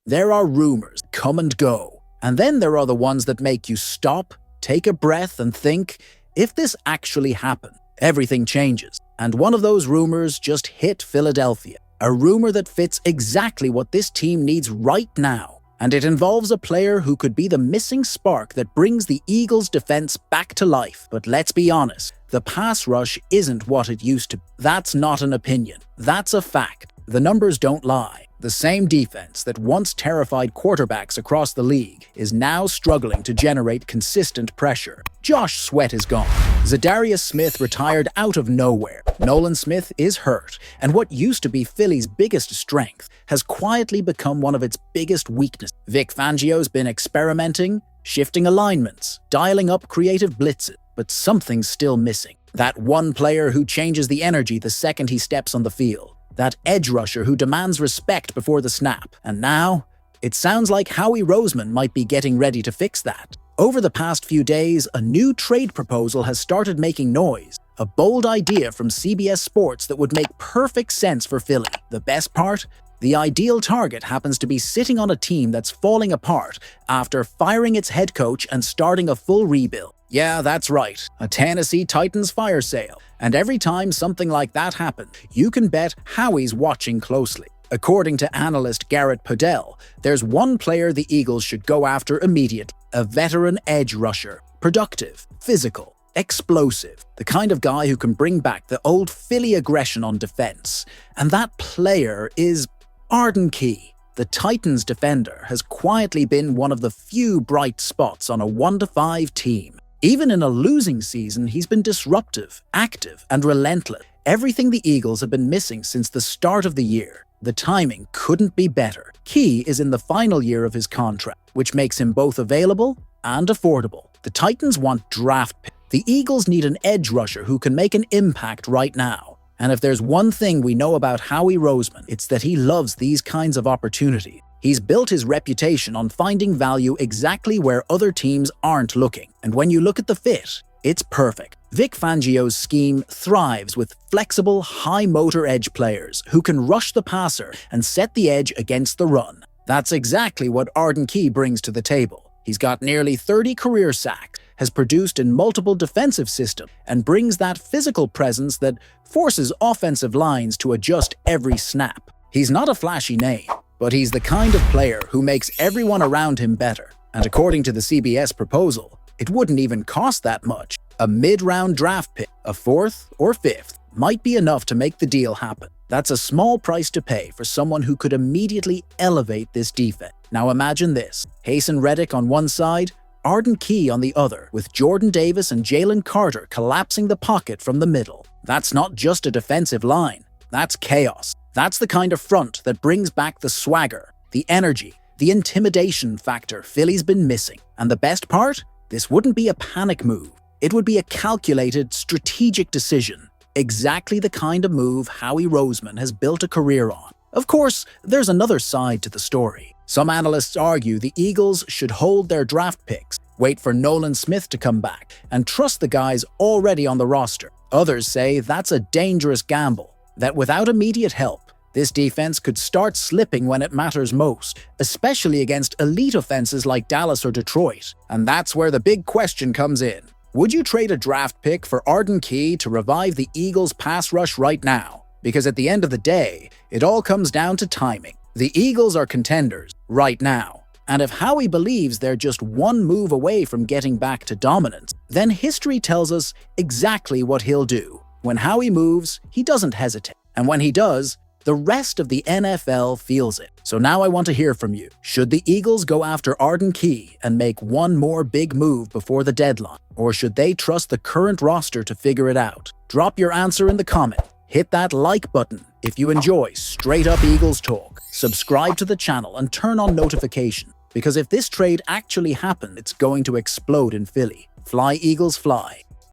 There are rumors come and go, and then there are the ones that make you stop, take a breath, and think, if this actually happened, everything changes. And one of those rumors just hit Philadelphia. A rumor that fits exactly what this team needs right now. And it involves a player who could be the missing spark that brings the Eagles' defense back to life. But let's be honest, the pass rush isn't what it used to be. That's not an opinion. That's a fact. The numbers don't lie. The same defense that once terrified quarterbacks across the league is now struggling to generate consistent pressure. Josh Sweat is gone. Za'Darius Smith retired out of nowhere. Nolan Smith is hurt, and what used to be Philly's biggest strength has quietly become one of its biggest weaknesses. Vic Fangio's been experimenting, shifting alignments, dialing up creative blitzes, but something's still missing. That one player who changes the energy the second he steps on the field. That edge rusher who demands respect before the snap. And now, it sounds like Howie Roseman might be getting ready to fix that. Over the past few days, a new trade proposal has started making noise. A bold idea from CBS Sports that would make perfect sense for Philly. The best part? The ideal target happens to be sitting on a team that's falling apart after firing its head coach and starting a full rebuild. Yeah, that's right, a Tennessee Titans fire sale. And every time something like that happens, you can bet Howie's watching closely. According to analyst Garrett Podell, there's one player the Eagles should go after immediately. A veteran edge rusher. Productive, physical, explosive. The kind of guy who can bring back the old Philly aggression on defense. And that player is Arden Key. The Titans defender has quietly been one of the few bright spots on a 1-5 team. Even in a losing season, he's been disruptive, active, and relentless. Everything the Eagles have been missing since the start of the year. The timing couldn't be better. Key is in the final year of his contract, which makes him both available and affordable. The Titans want draft picks. The Eagles need an edge rusher who can make an impact right now. And if there's one thing we know about Howie Roseman, it's that he loves these kinds of opportunities. He's built his reputation on finding value exactly where other teams aren't looking. And when you look at the fit, it's perfect. Vic Fangio's scheme thrives with flexible, high-motor edge players who can rush the passer and set the edge against the run. That's exactly what Arden Key brings to the table. He's got nearly 30 career sacks, has produced in multiple defensive systems, and brings that physical presence that forces offensive lines to adjust every snap. He's not a flashy name, but he's the kind of player who makes everyone around him better. And according to the CBS proposal, it wouldn't even cost that much. A mid-round draft pick, a 4th or 5th, might be enough to make the deal happen. That's a small price to pay for someone who could immediately elevate this defense. Now imagine this. Haason Reddick on one side, Arden Key on the other, with Jordan Davis and Jalen Carter collapsing the pocket from the middle. That's not just a defensive line. That's chaos. That's the kind of front that brings back the swagger, the energy, the intimidation factor Philly's been missing. And the best part? This wouldn't be a panic move. It would be a calculated, strategic decision. Exactly the kind of move Howie Roseman has built a career on. Of course, there's another side to the story. Some analysts argue the Eagles should hold their draft picks, wait for Nolan Smith to come back, and trust the guys already on the roster. Others say that's a dangerous gamble, that without immediate help, this defense could start slipping when it matters most, especially against elite offenses like Dallas or Detroit. And that's where the big question comes in. Would you trade a draft pick for Arden Key to revive the Eagles' pass rush right now? Because at the end of the day, it all comes down to timing. The Eagles are contenders right now. And if Howie believes they're just one move away from getting back to dominance, then history tells us exactly what he'll do. When Howie moves, he doesn't hesitate. And when he does, the rest of the NFL feels it. So now I want to hear from you. Should the Eagles go after Arden Key and make one more big move before the deadline? Or should they trust the current roster to figure it out? Drop your answer in the comment. Hit that like button if you enjoy straight-up Eagles talk. Subscribe to the channel and turn on notifications. Because if this trade actually happens, it's going to explode in Philly. Fly, Eagles, fly.